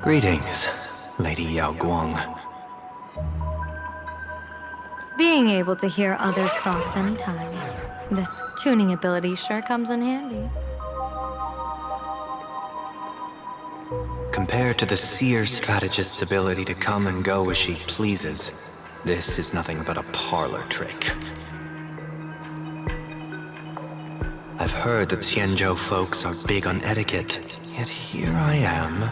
Greetings, Lady Yao Guang. Being able to hear others' thoughts anytime. This tuning ability sure comes in handy. Compared to the seer strategist's ability to come and go as she pleases, this is nothing but a parlor trick. I've heard that Xianzhou folks are big on etiquette, yet here I am,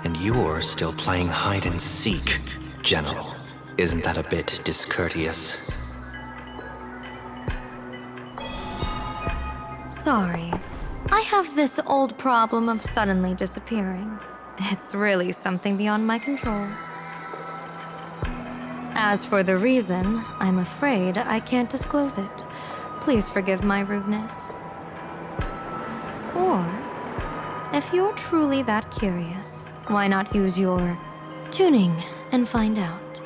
and you're still playing hide and seek, General. Isn't that a bit discourteous? Sorry. I have this old problem of suddenly disappearing. It's really something beyond my control. As for the reason, I'm afraid I can't disclose it. Please forgive my rudeness. Or, if you're truly that curious, why not use your tuning and find out?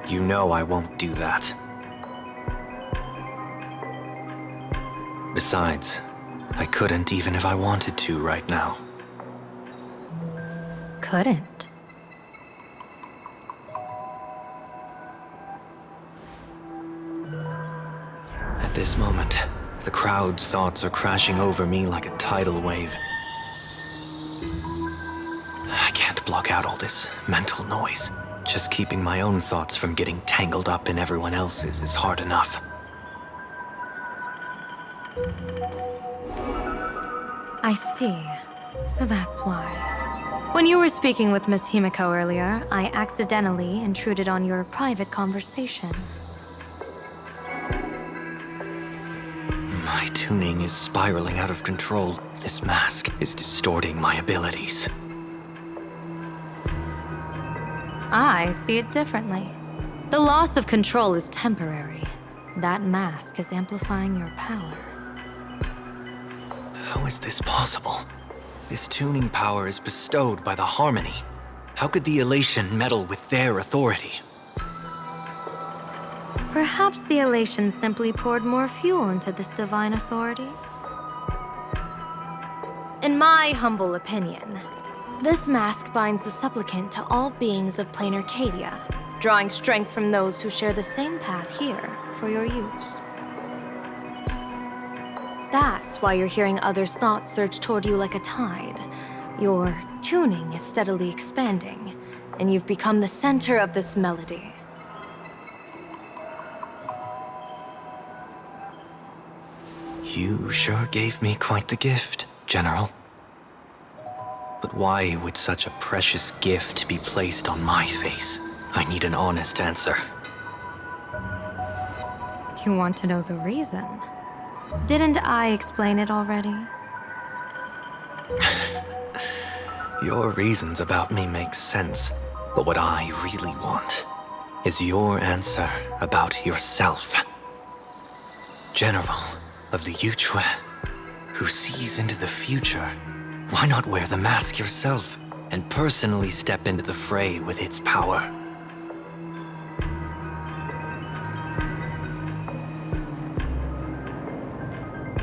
You know I won't do that. Besides, I couldn't even if I wanted to right now. Couldn't. At this moment, the crowd's thoughts are crashing over me like a tidal wave. I can't block out all this mental noise. Just keeping my own thoughts from getting tangled up in everyone else's is hard enough. I see. So that's why. When you were speaking with Miss Himiko earlier, I accidentally intruded on your private conversation. My tuning is spiraling out of control. This mask is distorting my abilities. I see it differently. The loss of control is temporary. That mask is amplifying your power. How is this possible? This tuning power is bestowed by the Harmony. How could the Elation meddle with their authority? Perhaps the Elation simply poured more fuel into this divine authority? In my humble opinion, this mask binds the supplicant to all beings of planarcadia, drawing strength from those who share the same path here for your use. That's why you're hearing others' thoughts surge toward you like a tide. Your tuning is steadily expanding, and you've become the center of this melody. You sure gave me quite the gift, General. But why would such a precious gift be placed on my face? I need an honest answer. You want to know the reason? Didn't I explain it already? Your reasons about me make sense, but what I really want is your answer about yourself. General of the Yuchue, who sees into the future, why not wear the mask yourself and personally step into the fray with its power?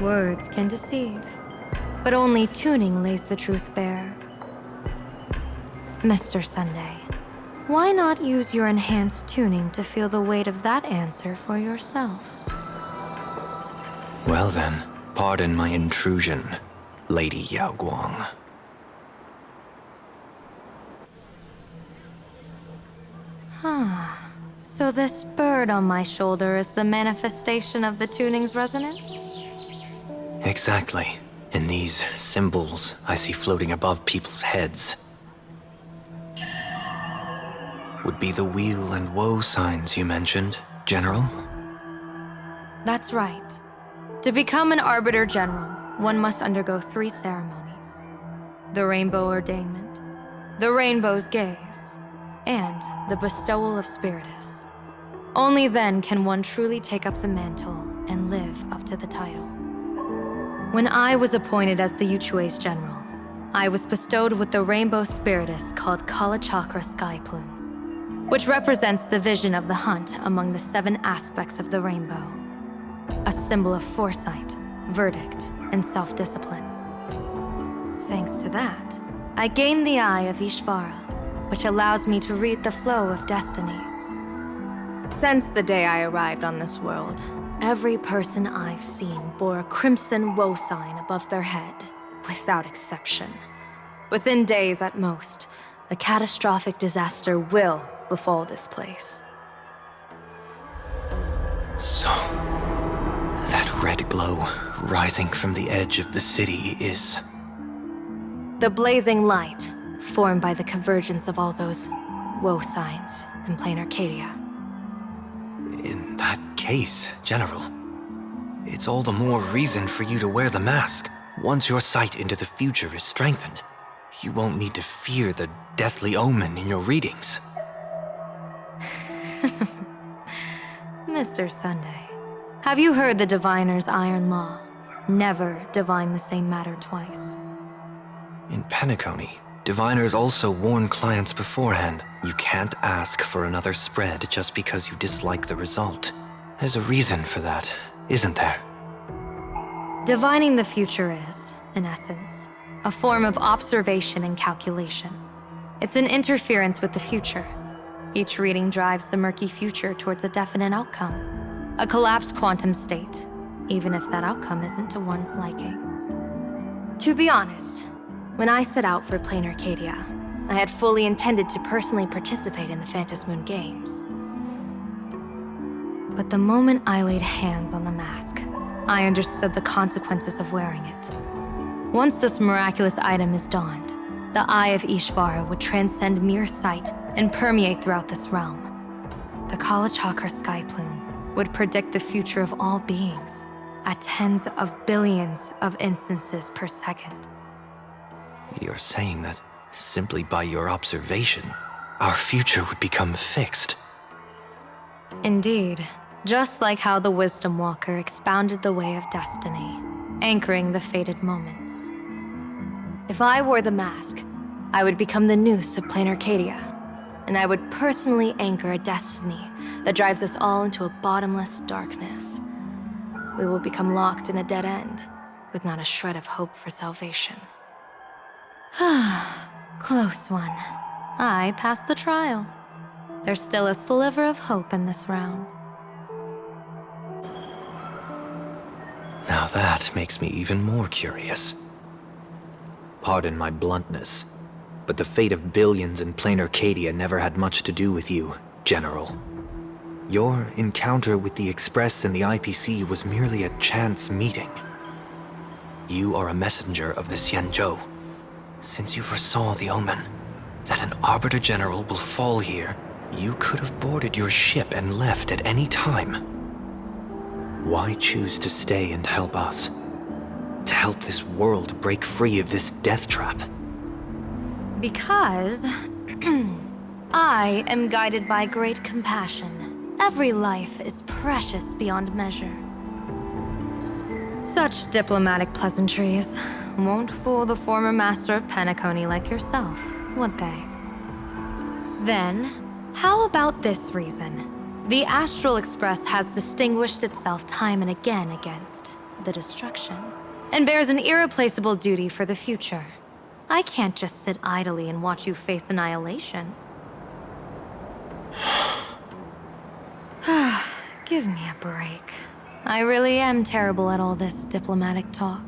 Words can deceive, but only tuning lays the truth bare. Mr. Sunday, why not use your enhanced tuning to feel the weight of that answer for yourself? Well then, pardon my intrusion, Lady Yao Guang. So this bird on my shoulder is the manifestation of the tuning's resonance? Exactly. And these symbols I see floating above people's heads would be the wheel and woe signs you mentioned, General? That's right. To become an Arbiter General, one must undergo 3 ceremonies. The Rainbow Ordainment, the Rainbow's Gaze, and the Bestowal of Spiritus. Only then can one truly take up the mantle and live up to the title. When I was appointed as the Yuchue's general, I was bestowed with the Rainbow Spiritus called Kala Chakra Sky Plume, which represents the vision of the hunt among the 7 aspects of the rainbow. A symbol of foresight, verdict, and self-discipline. Thanks to that, I gained the Eye of Ishvara, which allows me to read the flow of destiny. Since the day I arrived on this world, every person I've seen bore a crimson woe sign above their head, without exception. Within days at most, a catastrophic disaster will befall this place. So, that red glow rising from the edge of the city is... The blazing light, formed by the convergence of all those woe signs in planarcadia. In that case, General, it's all the more reason for you to wear the mask. Once your sight into the future is strengthened, you won't need to fear the deathly omen in your readings. Mr. Sunday, have you heard the diviner's iron law? Never divine the same matter twice. In Penacony, diviners also warn clients beforehand. You can't ask for another spread just because you dislike the result. There's a reason for that, isn't there? Divining the future is, in essence, a form of observation and calculation. It's an interference with the future. Each reading drives the murky future towards a definite outcome, a collapsed quantum state, even if that outcome isn't to one's liking. To be honest, when I set out for planarcadia, I had fully intended to personally participate in the Phantasmoon Games. But the moment I laid hands on the mask, I understood the consequences of wearing it. Once this miraculous item is donned, the Eye of Ishvara would transcend mere sight and permeate throughout this realm. The Kalachakra sky plume would predict the future of all beings at tens of billions of instances per second. You're saying that simply by your observation, our future would become fixed. Indeed, just like how the Wisdom Walker expounded the way of destiny, anchoring the fated moments. If I wore the mask, I would become the noose of planarcadia, and I would personally anchor a destiny that drives us all into a bottomless darkness. We will become locked in a dead end, with not a shred of hope for salvation. Close one. I passed the trial. There's still a sliver of hope in this round. Now that makes me even more curious. Pardon my bluntness, but the fate of billions in planarcadia never had much to do with you, General. Your encounter with the Express and the IPC was merely a chance meeting. You are a messenger of the Xianzhou. Since you foresaw the omen, that an Arbiter General will fall here, you could have boarded your ship and left at any time. Why choose to stay and help us? To help this world break free of this death trap? Because I am guided by great compassion. Every life is precious beyond measure. Such diplomatic pleasantries won't fool the former master of Penacony like yourself, would they? Then, how about this reason? The Astral Express has distinguished itself time and again against the destruction, and bears an irreplaceable duty for the future. I can't just sit idly and watch you face annihilation. Give me a break. I really am terrible at all this diplomatic talk.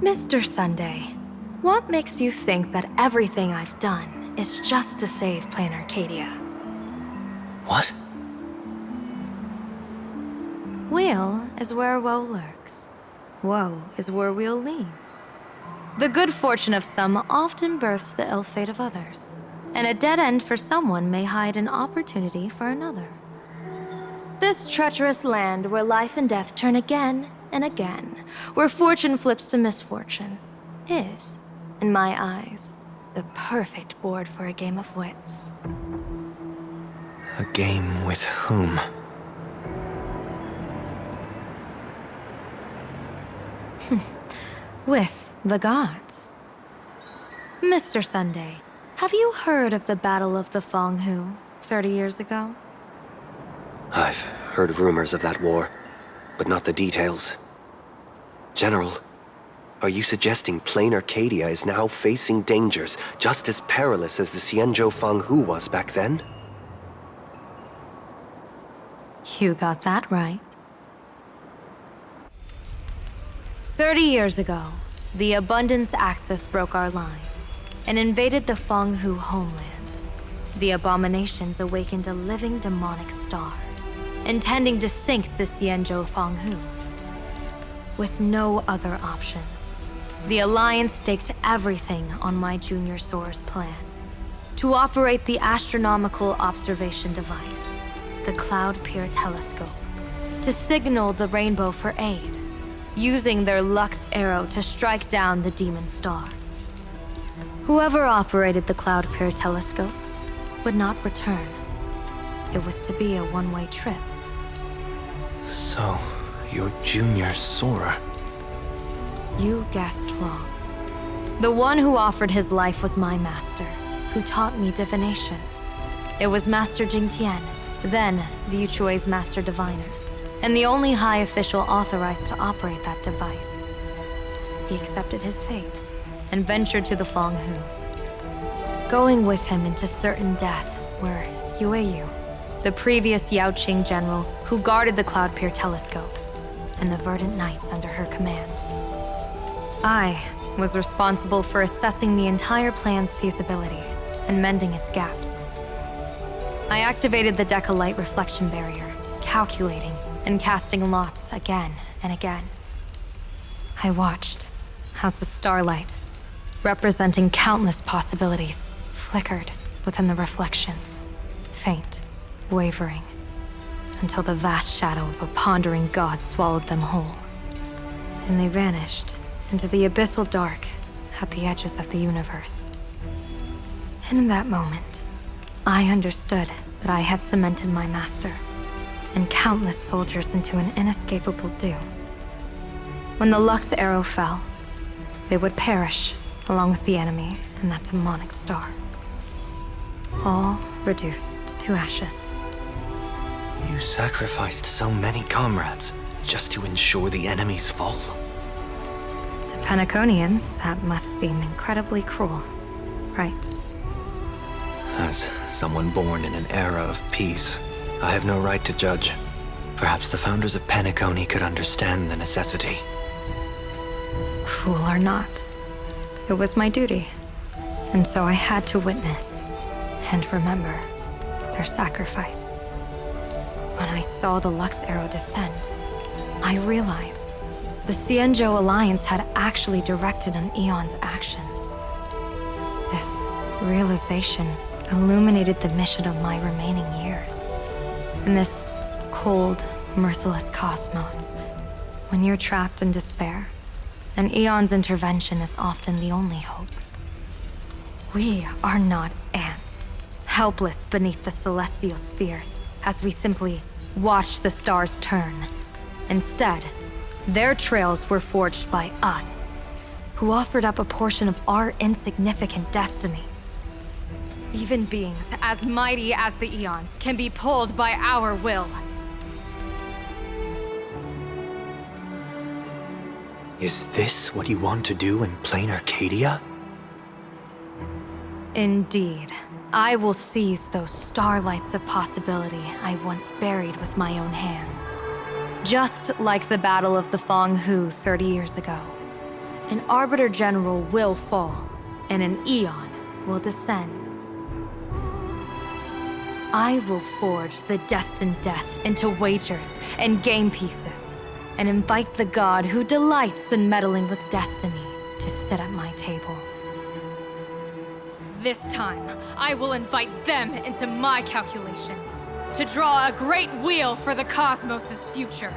Mr. Sunday, what makes you think that everything I've done is just to save planarcadia? What? Weal is where woe lurks. Woe is where weal leads. The good fortune of some often births the ill fate of others, and a dead end for someone may hide an opportunity for another. This treacherous land where life and death turn again and again, where fortune flips to misfortune, is, in my eyes, the perfect board for a game of wits. A game with whom? With the gods. Mr. Sunday, have you heard of the Battle of the Fenghu 30 years ago? I've heard rumors of that war, but not the details. General, Are you suggesting Planarcadia is now facing dangers just as perilous as the Xianzhou Fanghu was back then? You got that right. 30 years ago, the Abundance Axis broke our lines and invaded the Fanghu homeland. The abominations awakened a living demonic star, intending to sink the Xianzhou Fanghu. With no other options, the Alliance staked everything on my Junior Soar's plan to operate the astronomical observation device, the Cloud Peer Telescope, to signal the Rainbow for aid, using their Lux arrow to strike down the demon star. Whoever operated the Cloud Peer Telescope would not return. It was to be a one-way trip. So, you're Junior Soar. You guessed wrong. The one who offered his life was my master, who taught me divination. It was Master Jingtian, then the Yuchui's Master Diviner, and the only high official authorized to operate that device. He accepted his fate and ventured to the Fanghu, going with him into certain death were Yueyu, the previous Yaoqing general who guarded the Cloud Peer Telescope, and the Verdant Knights under her command. I was responsible for assessing the entire plan's feasibility and mending its gaps. I activated the Decalite reflection barrier, calculating and casting lots again and again. I watched as the starlight, representing countless possibilities, flickered within the reflections, faint, wavering, until the vast shadow of a pondering god swallowed them whole. And they vanished into the abyssal dark at the edges of the universe. And in that moment, I understood that I had cemented my master and countless soldiers into an inescapable doom. When the Lux arrow fell, they would perish along with the enemy and that demonic star. All reduced to ashes. You sacrificed so many comrades just to ensure the enemy's fall. To Penaconians, that must seem incredibly cruel, right? As someone born in an era of peace, I have no right to judge. Perhaps the founders of Penacony could understand the necessity. Cruel or not, it was my duty. And so I had to witness and remember their sacrifice. When I saw the Lux arrow descend, I realized the Xianzhou Alliance had actually directed an Eon's actions. This realization illuminated the mission of my remaining years. In this cold, merciless cosmos, when you're trapped in despair, an Eon's intervention is often the only hope. We are not ants, helpless beneath the celestial spheres as we simply watch the stars turn. Instead, their trails were forged by us, who offered up a portion of our insignificant destiny. Even beings as mighty as the Eons can be pulled by our will. Is this what you want to do in Planarcadia? Indeed. I will seize those starlights of possibility I once buried with my own hands. Just like the Battle of the Fanghu 30 years ago. An Arbiter General will fall, and an Eon will descend. I will forge the destined death into wagers and game pieces, and invite the god who delights in meddling with destiny to sit at my table. This time, I will invite them into my calculations, to draw a great wheel for the cosmos' future.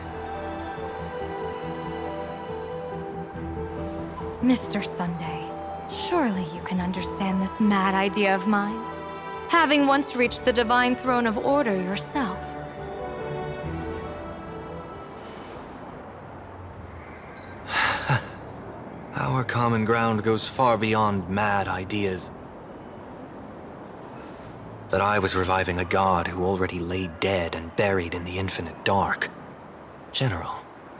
Mr. Sunday, surely you can understand this mad idea of mine, having once reached the divine throne of order yourself. Our common ground goes far beyond mad ideas. But I was reviving a god who already lay dead and buried in the infinite dark. General,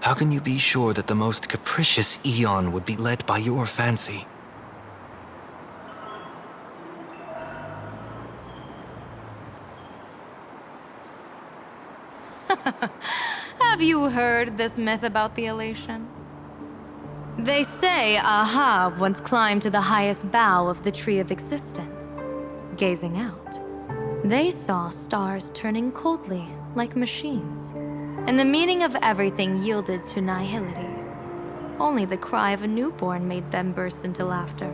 How can you be sure that the most capricious Eon would be led by your fancy? Have you heard this myth about the elation? They say Ahab once climbed to the highest bough of the Tree of Existence. Gazing out, they saw stars turning coldly like machines, and the meaning of everything yielded to nihility. Only the cry of a newborn made them burst into laughter.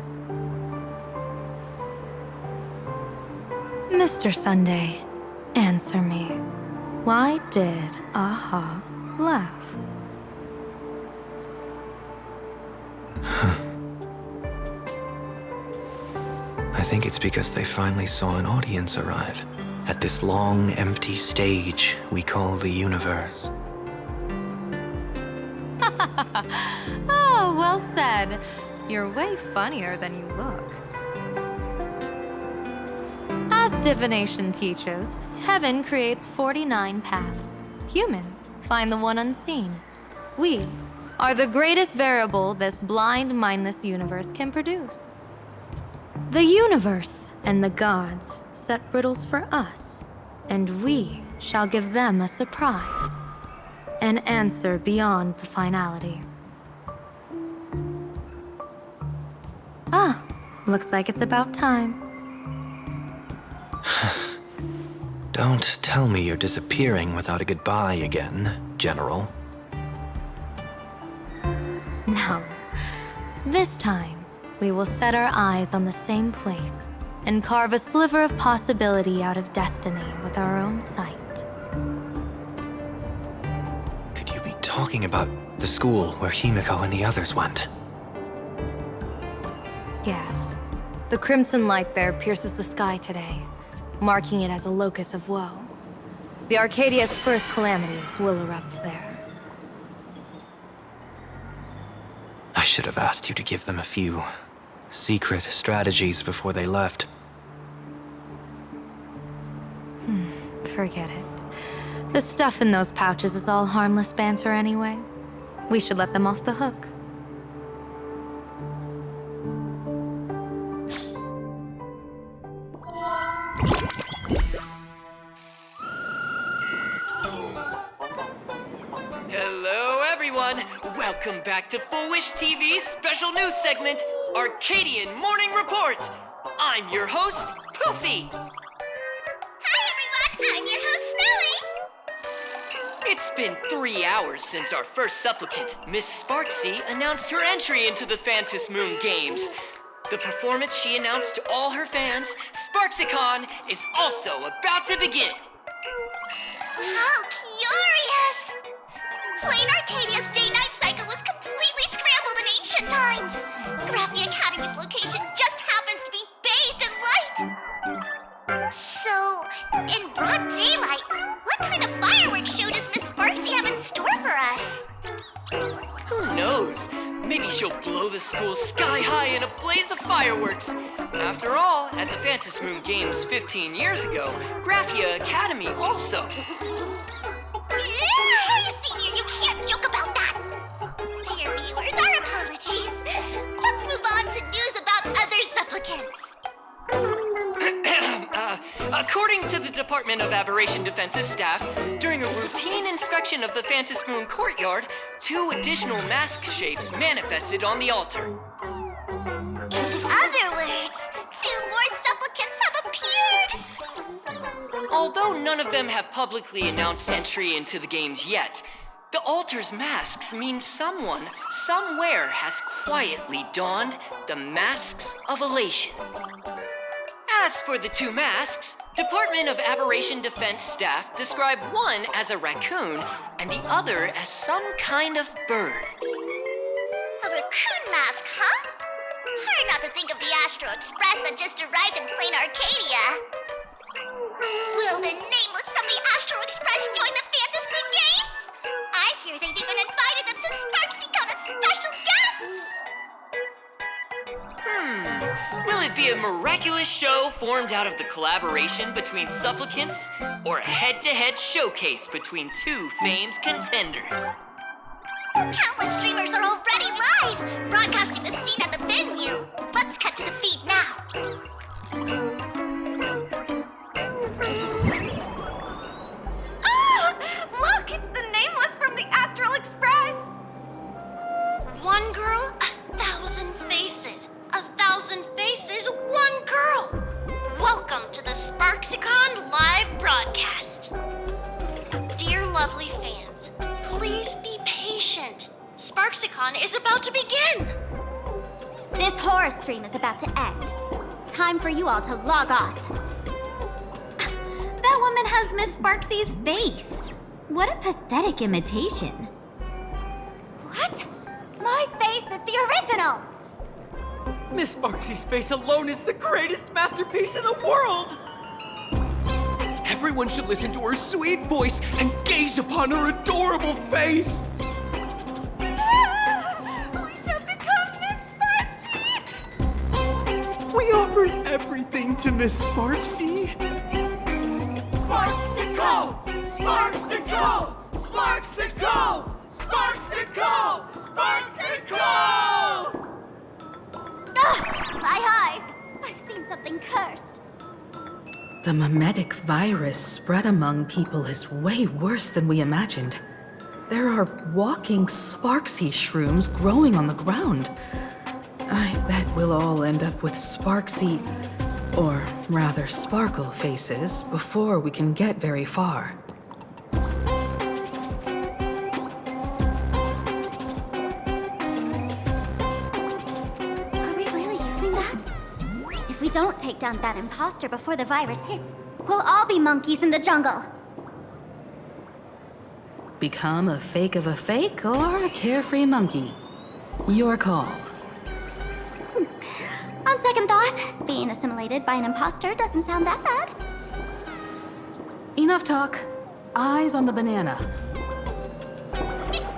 Mr. Sunday, answer me. Why did Ahab laugh? I think it's because they finally saw an audience arrive at this long, empty stage we call the universe. Oh, well said. You're way funnier than you look. As divination teaches, heaven creates 49 paths. Humans find the one unseen. We are the greatest variable this blind, mindless universe can produce. The universe and the gods set riddles for us, and we shall give them a surprise, an answer beyond the finality. Ah, looks like it's about time. Don't tell me you're disappearing without a goodbye again, General. No. This time, we will set our eyes on the same place and carve a sliver of possibility out of destiny with our own sight. Could you be talking about the school where Himiko and the others went? Yes. The crimson light there pierces the sky today, marking it as a locus of woe. The Arcadia's first calamity will erupt there. I should have asked you to give them a few secret strategies before they left. Forget it. The stuff in those pouches is all harmless banter anyway. We should let them off the hook. Hello, everyone. Welcome back to Full Wish TV's special news segment, Arcadian Morning Report. I'm your host, Poofy. Hi, everyone. I'm your host, Snowy. It's been 3 hours since our first supplicant, Miss Sparksy, announced her entry into the Phantom Moon Games. The performance she announced to all her fans, SparksyCon, is also about to begin. How curious! Plain Arcadia's day-night cycle was completely scrambled in ancient times. Graphia Academy's location just happens to be bathed in light. So, in broad daylight, what kind of fireworks show does Miss Sparksy have in store for us? Who knows? Maybe she'll blow the school sky high in a blaze of fireworks. After all, at the Phantom Moon Games 15 years ago, Graphia Academy also. Hey, Senior, you can't joke about that! Dear viewers, our apologies. Let's move on to news about other supplicants. According to the Department of Aberration Defense's staff, during a routine inspection of the Phantom Moon courtyard, 2 additional mask shapes manifested on the altar. In other words, 2 more supplicants have appeared! Although none of them have publicly announced entry into the games yet, the altar's masks mean someone, somewhere has quietly donned the masks of elation. As for the 2 masks, Department of Aberration Defense staff describe one as a raccoon and the other as some kind of bird. A raccoon mask, huh? Hard not to think of the Astro Express that just arrived in Plain Arcadia. Will the nameless from the Astro Express join the Phantom Moon Games? I hear they've even invited them to SparksyCon as special guests! Will it be a miraculous show formed out of the collaboration between supplicants, or a head-to-head showcase between 2 famed contenders? Countless streamers are already live, broadcasting the scene at the venue. Let's cut to the feed now. Ah! Look, it's the Nameless from the Astral Express! One girl, 1,000 faces. 1,000 faces, one girl. Welcome to the Sparksicon live broadcast. Dear lovely fans, please be patient. Sparksicon is about to begin. This horror stream is about to end. Time for you all to log off. That woman has Miss Sparksy's face. What a pathetic imitation. What? My face is the original! Miss Sparksy's face alone is the greatest masterpiece in the world! Everyone should listen to her sweet voice and gaze upon her adorable face! We shall become Miss Sparksy! We offered everything to Miss Sparksy. Sparksicle! Sparksicle! Sparksicle! Sparksicle! Sparksicle! Ugh, my eyes! I've seen something cursed. The mimetic virus spread among people is way worse than we imagined. There are walking Sparksy shrooms growing on the ground. I bet we'll all end up with Sparksy, or rather Sparkle faces before we can get very far. Are we really using that? If we don't take down that imposter before the virus hits, we'll all be monkeys in the jungle. Become a fake of a fake or a carefree monkey. Your call. On second thought, being assimilated by an imposter doesn't sound that bad. Enough talk. Eyes on the banana.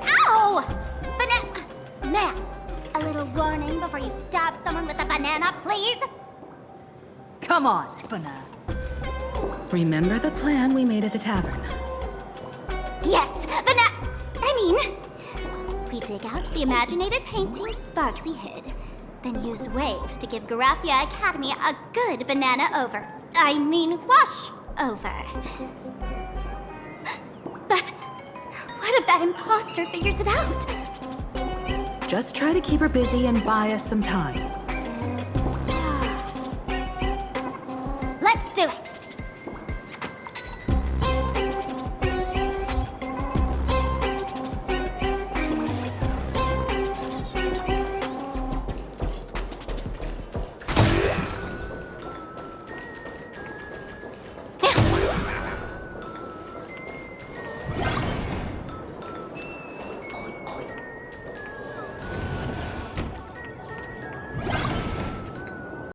Ow! Man, a little warning before you stab someone with a banana, please? Come on, banana. Remember the plan we made at the tavern? Yes, we dig out the imaginated painting Sparksy hid, then use waves to give Graphia Academy a good banana wash over. But what if that imposter figures it out? Just try to keep her busy and buy us some time. Let's do it!